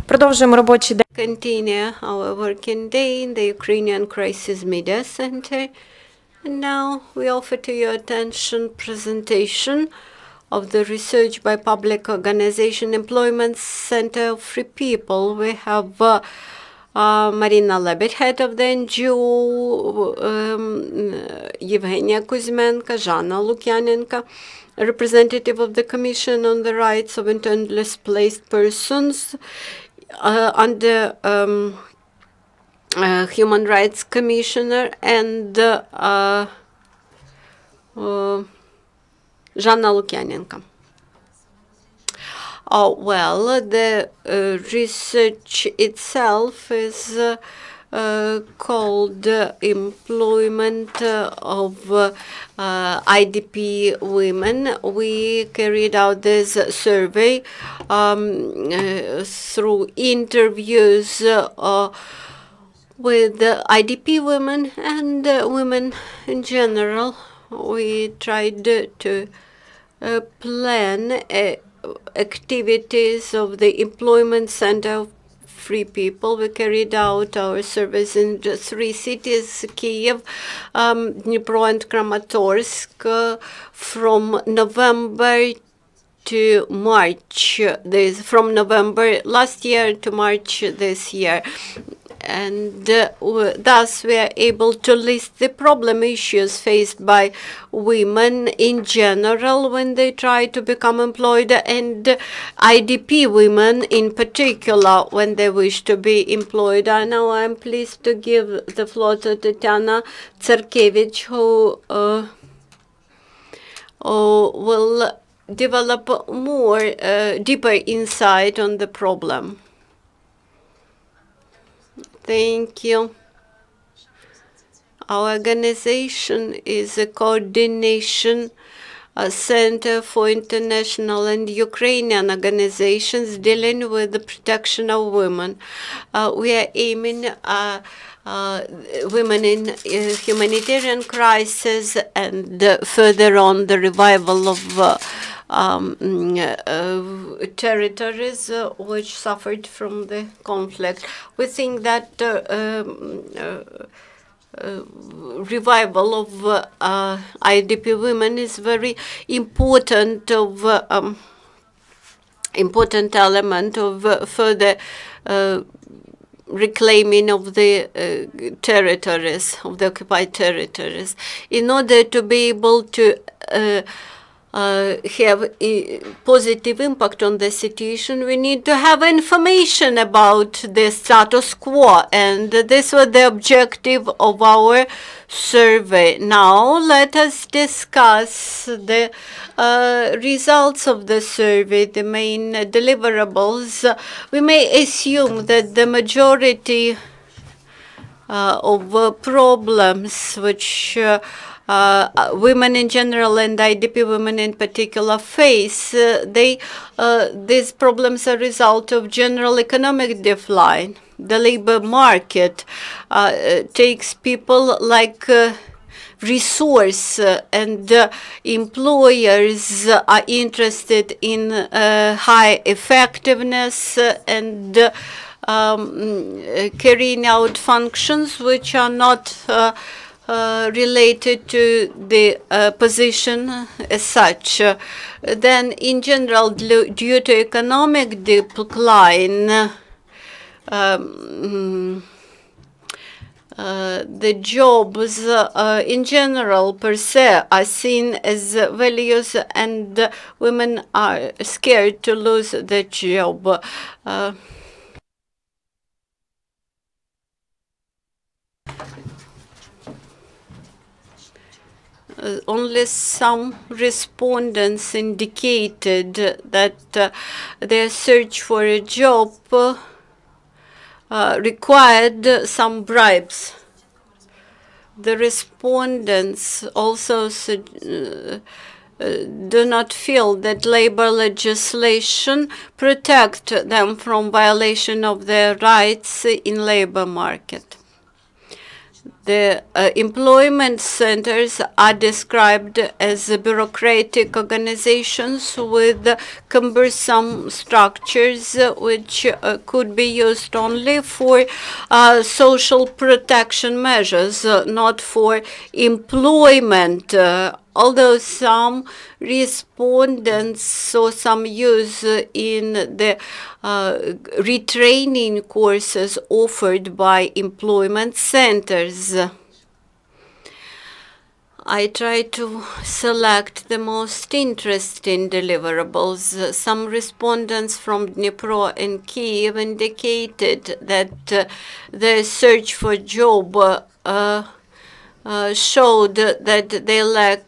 Продовжуємо робочий день. Continue our working day in the Ukrainian Crisis Media Center. And now we offer to your attention presentation of the research by public organization Employment Center of Free People. We have Maryna Lebid, head of the NGO, Yelyzaveta Kuzmenko, Zhanna Lukianenko, representative of the Commission on the Rights of Internally Displaced Persons under Human Rights Commissioner, and Zhanna Lukianenko. Well, the research itself is called Employment of IDP Women. We carried out this survey through interviews with IDP women and women in general. We tried to plan activities of the Employment Center of Free People. We carried out our surveys in 3 cities, Kiev, Dnipro, and Kramatorsk, from November to March. From November last year to March this year. And thus we are able to list the problem issues faced by women in general when they try to become employed, and IDP women in particular when they wish to be employed. And now I'm pleased to give the floor to Natalia Tserklevych, who will develop more deeper insight on the problem. Thank you. Our organization is a coordination center for international and Ukrainian organizations dealing with the protection of women. We are aiming women in humanitarian crisis, and further on the revival of territories which suffered from the conflict. We think that revival of IDP women is very important important element of further reclaiming of the territories, of the occupied territories. In order to be able to have a positive impact on the situation, we need to have information about the status quo, and this was the objective of our survey. Now let us discuss the results of the survey, the main deliverables. We may assume that the majority of problems which women in general and IDP women in particular face, these problems are a result of general economic decline. The labor market takes people like resource, and employers are interested in high effectiveness and carrying out functions which are not related to the position as such. Then, in general, due to economic decline, the jobs in general per se are seen as values, and women are scared to lose their job. Only some respondents indicated that their search for a job required some bribes. The respondents also do not feel that labor legislation protects them from violation of their rights in labor market. The employment centers are described as bureaucratic organizations with cumbersome structures which could be used only for social protection measures, not for employment. Although some respondents saw some use in the retraining courses offered by employment centers. I try to select the most interesting deliverables. Some respondents from Dnipro and Kyiv indicated that the search for job showed that they lack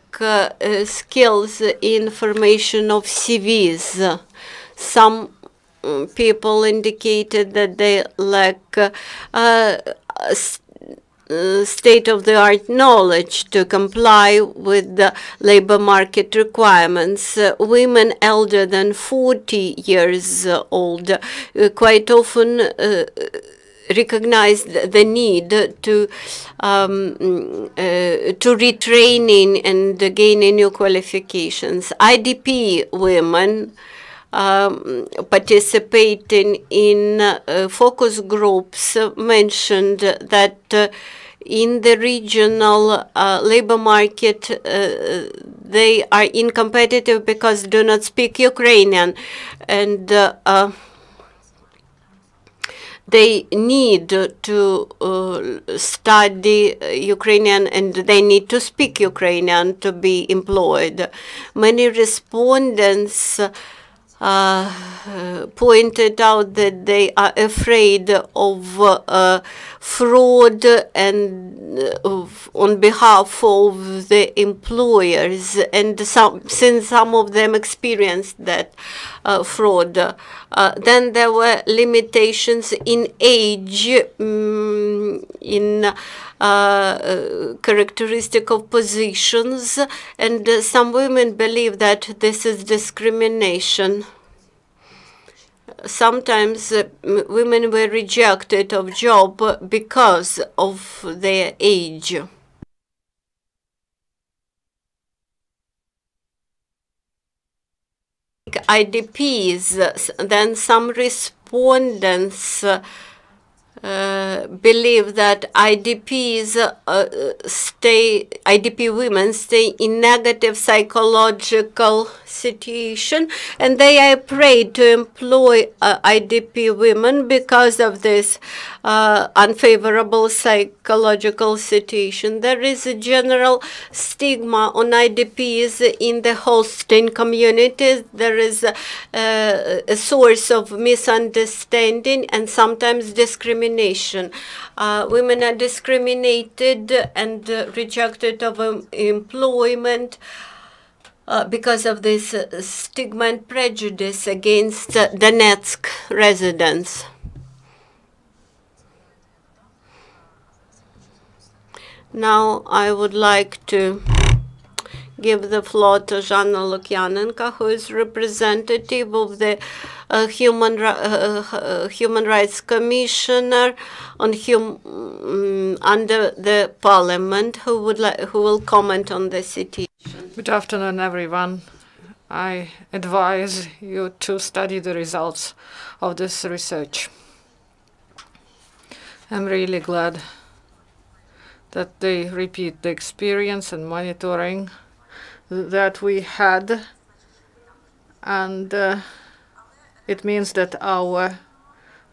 skills in formation of CVs. Some people indicated that they lack state-of-the-art knowledge to comply with the labor market requirements. Women elder than 40 years old quite often recognized the need to retraining and gaining new qualifications. IDP women participating in focus groups mentioned that in the regional labor market, they are incompetitive because do not speak Ukrainian, and they need to study Ukrainian and they need to speak Ukrainian to be employed. Many respondents pointed out that they are afraid of fraud and on behalf of the employers, and since some of them experienced that fraud. Then there were limitations in age, in characteristic of positions, and some women believe that this is discrimination. Sometimes women were rejected of job because of their age. IDPs, then some respondents believe that IDP women stay in negative psychological situation, and they are afraid to employ IDP women because of this unfavorable psychological situation. There is a general stigma on IDPs in the hosting communities. There is a source of misunderstanding and sometimes discrimination. Women are discriminated and rejected of employment because of this stigma and prejudice against Donetsk residents. Now I would like to give the floor to Zhanna Lukianenko, who is representative of the Human Rights Commissioner on under the Parliament, who will comment on the situation. Good afternoon, everyone. I advise you to study the results of this research. I'm really glad that they repeat the experience and monitoring that we had, and it means that our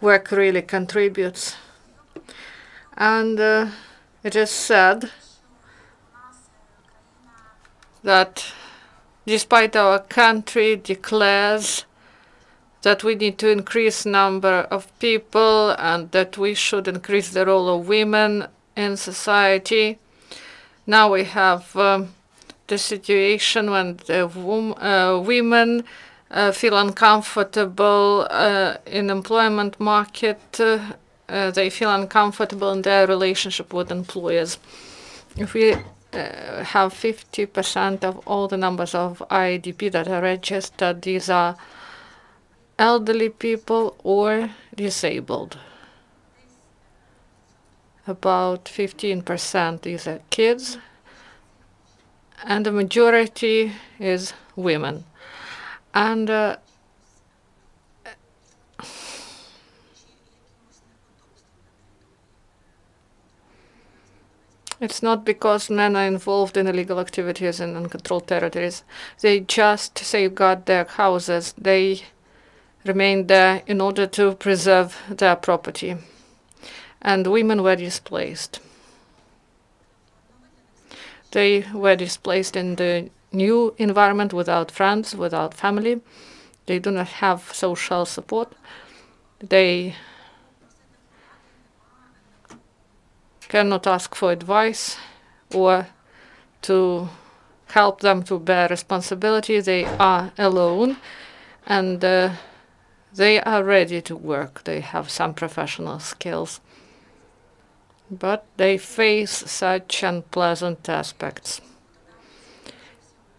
work really contributes. And it is sad that despite our country declares that we need to increase number of people and that we should increase the role of women in society, now we have the situation when the women feel uncomfortable in employment market. They feel uncomfortable in their relationship with employers. If we have 50% of all the numbers of IDP that are registered, these are elderly people or disabled. about 15% is kids, and the majority is women. And it's not because men are involved in illegal activities in uncontrolled territories. They just safeguard their houses. They remain there in order to preserve their property. And women were displaced. They were displaced in the new environment without friends, without family. They do not have social support. They cannot ask for advice or to help them to bear responsibility. They are alone, and they are ready to work. They have some professional skills, but they face such unpleasant aspects.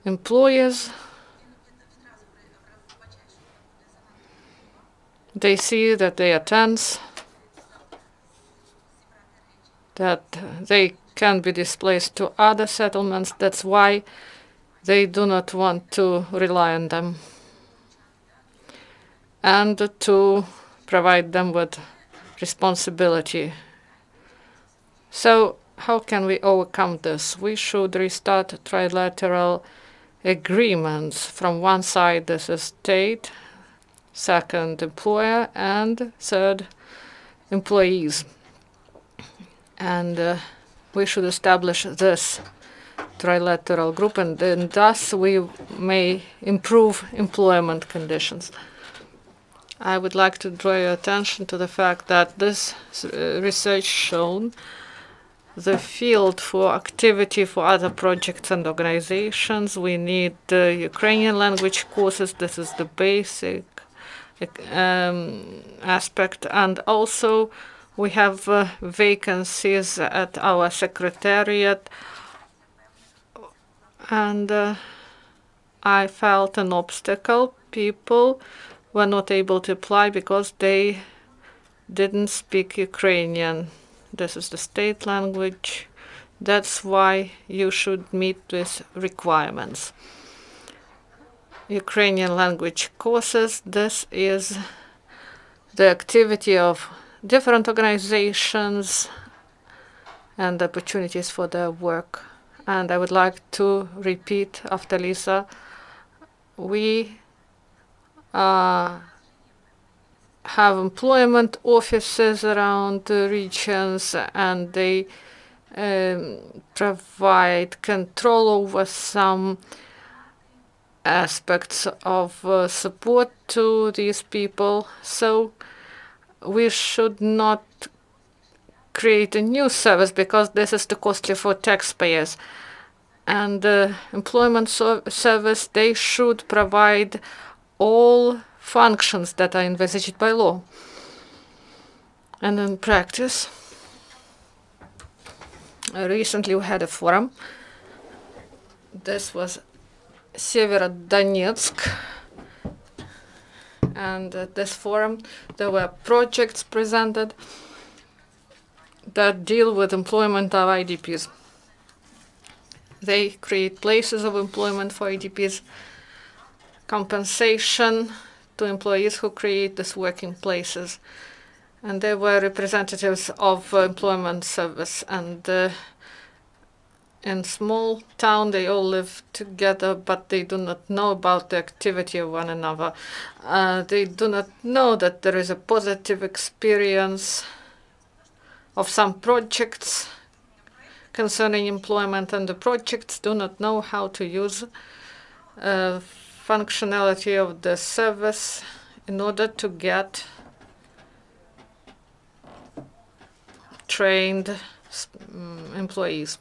Employers, they see that they are tense, that they can be displaced to other settlements. That's why they do not want to rely on them and to provide them with responsibility. So how can we overcome this? We should restart trilateral agreements. From one side, this is state, second, employer, and third, employees. And we should establish this trilateral group, and then thus we may improve employment conditions. I would like to draw your attention to the fact that this research shown the field for activity for other projects and organizations. We need Ukrainian language courses. This is the basic aspect. And also we have vacancies at our Secretariat. And I felt an obstacle. People were not able to apply because they didn't speak Ukrainian. This is the state language. That's why you should meet these requirements. Ukrainian language courses, this is the activity of different organizations and opportunities for their work. And I would like to repeat after Lisa, we have employment offices around the regions, and they provide control over some aspects of support to these people. So we should not create a new service because this is too costly for taxpayers. And the employment service, they should provide all functions that are envisaged by law. And in practice, recently we had a forum. This was Severodonetsk. And at this forum, there were projects presented that deal with employment of IDPs. They create places of employment for IDPs, compensation to employees who create these working places. And they were representatives of employment service. And in small town, they all live together, but they do not know about the activity of one another. They do not know that there is a positive experience of some projects concerning employment, and the projects do not know how to use functionality of the service in order to get trained employees.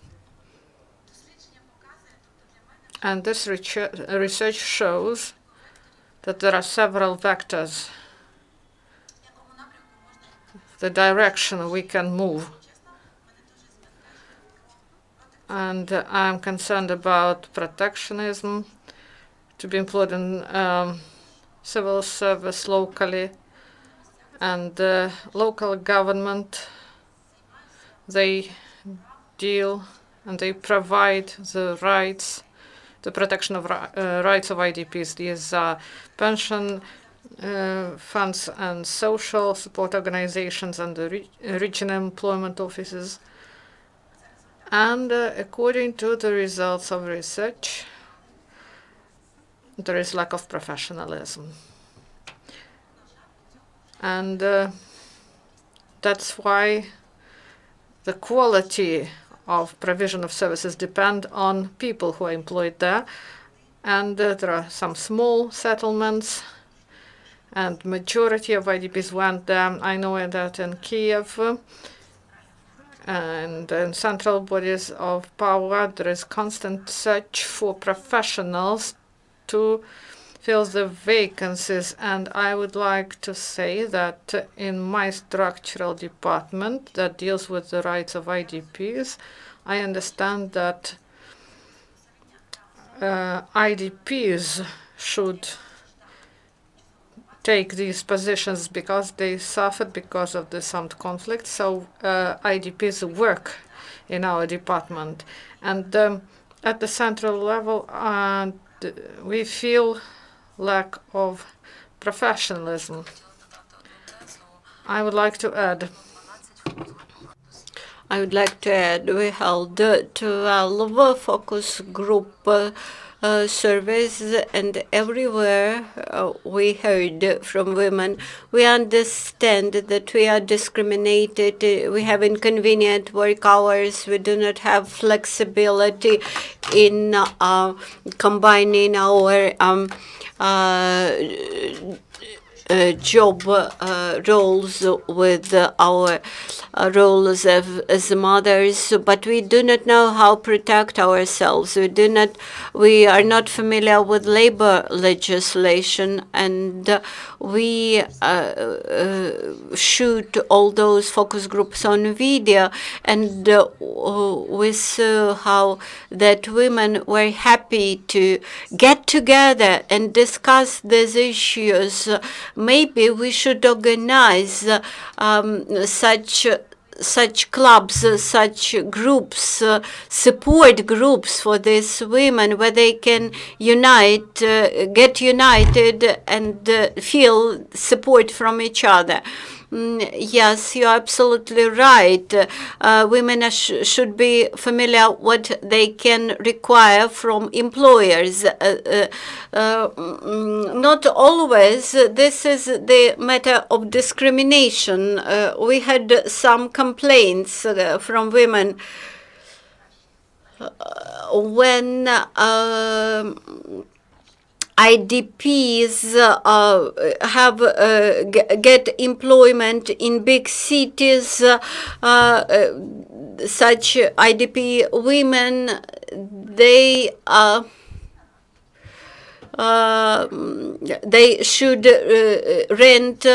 And this research shows that there are several vectors, the direction we can move. And I'm concerned about protectionism, to be employed in civil service locally, and local government. they deal and they provide the rights, the protection of rights of IDPs. These are pension funds and social support organizations and the regional employment offices. And according to the results of research, there is lack of professionalism. And that's why the quality of provision of services depend on people who are employed there. And there are some small settlements, and majority of IDPs went there. I know that in Kiev and in central bodies of power, there is constant search for professionals to fill the vacancies. And I would like to say that in my structural department that deals with the rights of IDPs, I understand that IDPs should take these positions because they suffered because of this armed conflict. So IDPs work in our department. And at the central level, we feel lack of professionalism. I would like to add. We held 12 focus group surveys, and everywhere we heard from women, we understand that we are discriminated, we have inconvenient work hours, we do not have flexibility in combining our job roles with our roles as mothers, but we do not know how to protect ourselves. We are not familiar with labor legislation, and we shoot all those focus groups on video, and we saw how that women were happy to get together and discuss these issues. Maybe we should organize such clubs, such groups, support groups for these women, where they can unite, get united, and feel support from each other. Yes, you're absolutely right. Women should be familiar what they can require from employers. Not always. This is the matter of discrimination. We had some complaints from women when IDPs get employment in big cities. Such IDP women, they should rent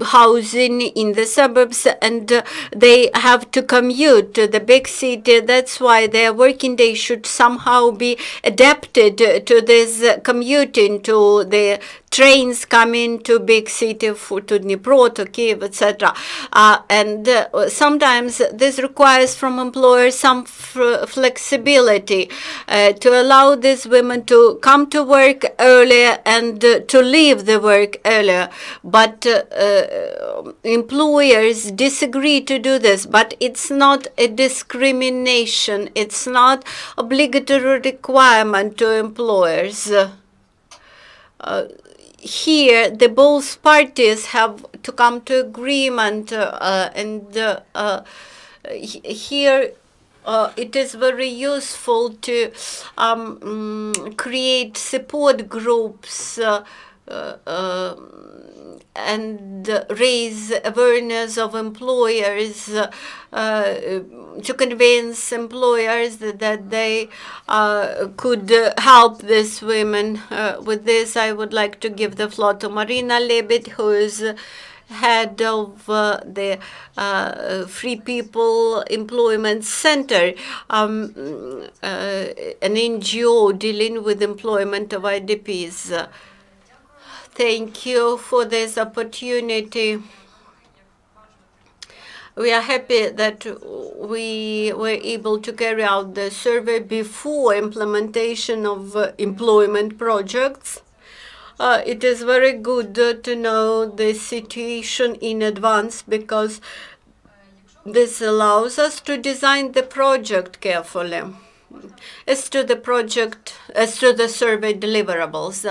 housing in the suburbs, and they have to commute to the big city. That's why their working day should somehow be adapted to this commuting, to the trains coming to big city, to Dnipro, to Kiev, etc. And sometimes this requires from employers some flexibility to allow these women to come to work earlier and to leave the work earlier. But employers disagree to do this. But it's not a discrimination. It's not obligatory requirement to employers. Here, the both parties have to come to agreement, and here it is very useful to create support groups and raise awareness of employers, to convince employers that they could help these women. With this, I would like to give the floor to Maryna Lebid, who is head of the Free People Employment Center, an NGO dealing with employment of IDPs. Thank you for this opportunity. we are happy that we were able to carry out the survey before implementation of employment projects. It is very good to know the situation in advance, because this allows us to design the project carefully. As to the survey deliverables,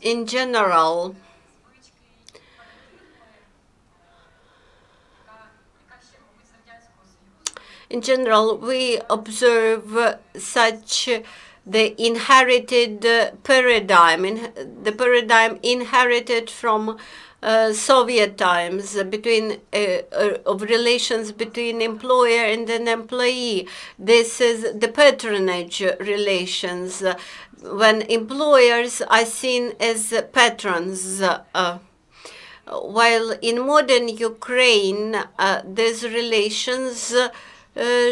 in general, we observe such the inherited paradigm, the paradigm inherited from Soviet times of relations between employer and an employee. This is the patronage relations, when employers are seen as patrons. While in modern Ukraine, these relations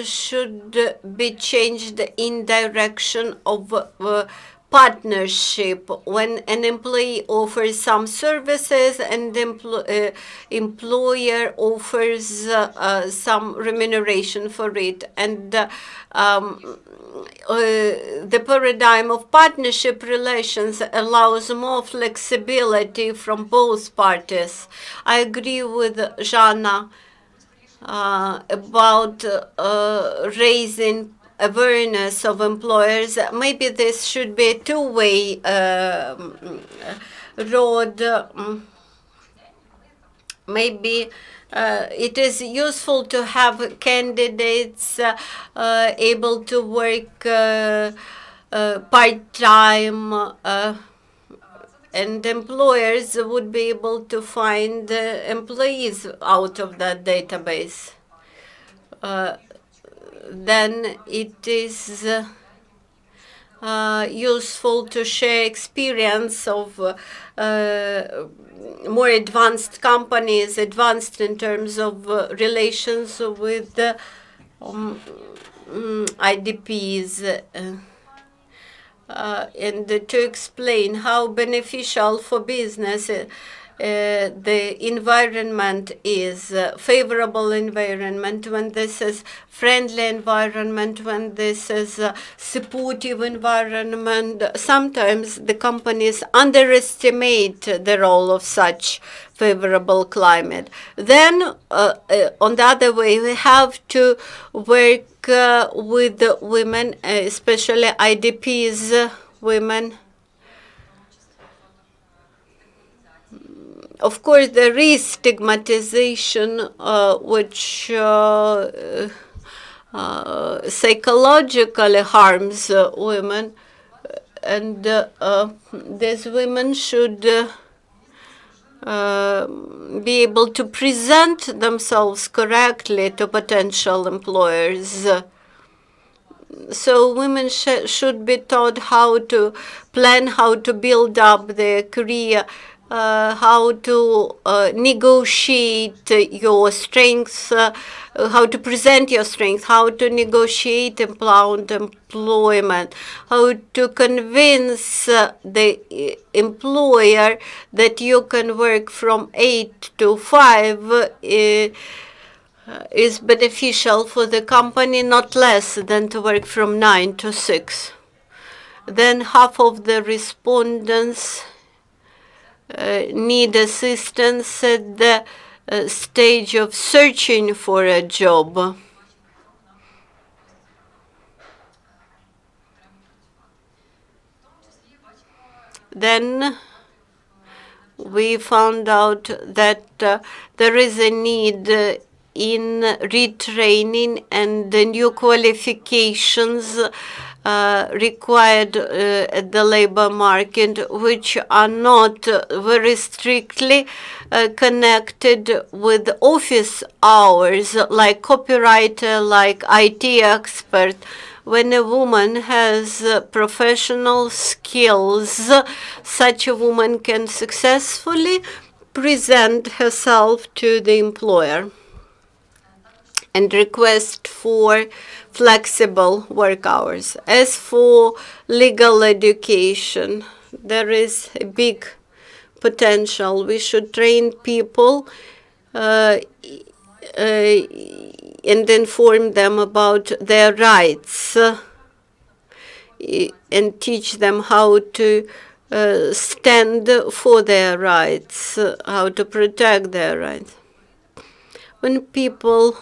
should be changed in direction of partnership, when an employee offers some services and employer offers some remuneration for it. And the paradigm of partnership relations allows more flexibility from both parties. I agree with Zhanna about raising awareness of employers. Maybe this should be a two-way road. Maybe it is useful to have candidates able to work part-time, and employers would be able to find employees out of that database. Then it is useful to share experience of more advanced companies, advanced in terms of relations with IDPs, and to explain how beneficial for business the environment is, favorable environment, when this is friendly environment, when this is supportive environment. Sometimes the companies underestimate the role of such favorable climate. Then, on the other way, we have to work with women, especially IDPs women. Of course, there is stigmatization, which psychologically harms women, and these women should be able to present themselves correctly to potential employers. So women should be taught how to plan, how to build up their career, how to negotiate your strengths, how to present your strengths, how to negotiate employment, how to convince the employer that you can work from 8 to 5 is beneficial for the company, not less than to work from 9 to 6. Then half of the respondents need assistance at the stage of searching for a job. Then we found out that there is a need in retraining and the new qualifications required at the labor market, which are not very strictly connected with office hours, like copywriter, like IT expert. When a woman has professional skills, such a woman can successfully present herself to the employer and request for flexible work hours. As for legal education, there is a big potential. We should train people and inform them about their rights and teach them how to stand for their rights, how to protect their rights. When people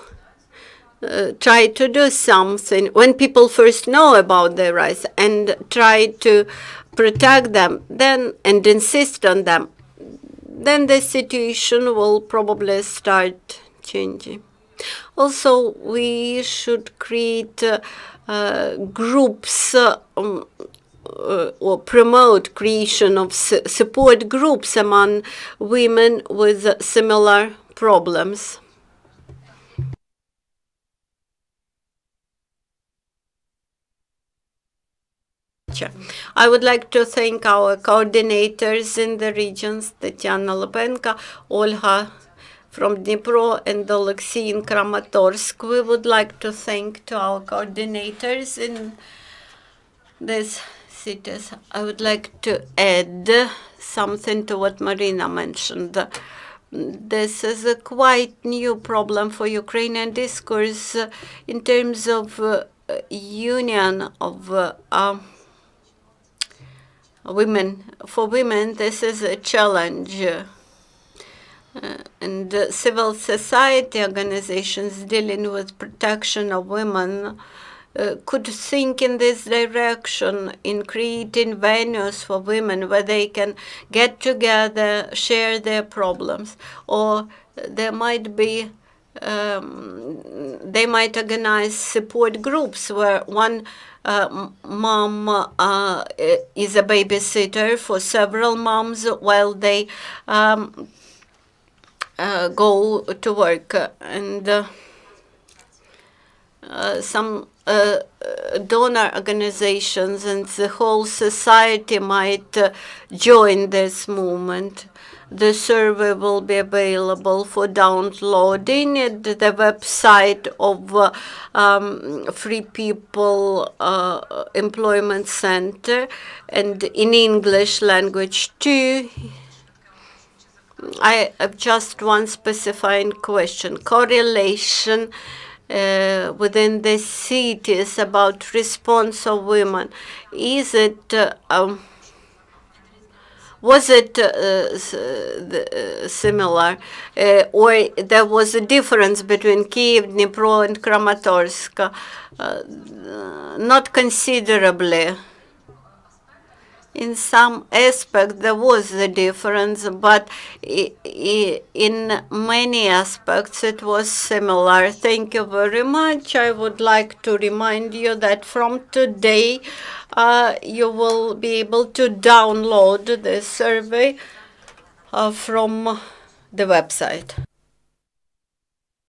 try to do something, when people first know about their rights and try to protect them, then and insist on them, then the situation will probably start changing. Also, we should create groups or promote creation of support groups among women with similar problems. I would like to thank our coordinators in the regions, Tatiana Lebenko, Olga from Dnipro, and Alexei in Kramatorsk. We would like to thank to our coordinators in these cities. I would like to add something to what Maryna mentioned. This is a quite new problem for Ukrainian discourse in terms of union of women. For women, this is a challenge. And civil society organizations dealing with protection of women could think in this direction, in creating venues for women where they can get together, share their problems, or there might be they might organize support groups where one mom is a babysitter for several moms while they go to work, and some donor organizations and the whole society might join this movement. The survey will be available for downloading at the website of Free People Employment Center, and in English language too. I have just one specifying question. Correlation within the cities about response of women. Is it was it similar, or there was a difference between Kyiv, Dnipro, and Kramatorsk? Not considerably. In some aspects, there was a difference, but in many aspects, it was similar. Thank you very much. I would like to remind you that from today, you will be able to download the survey from the website.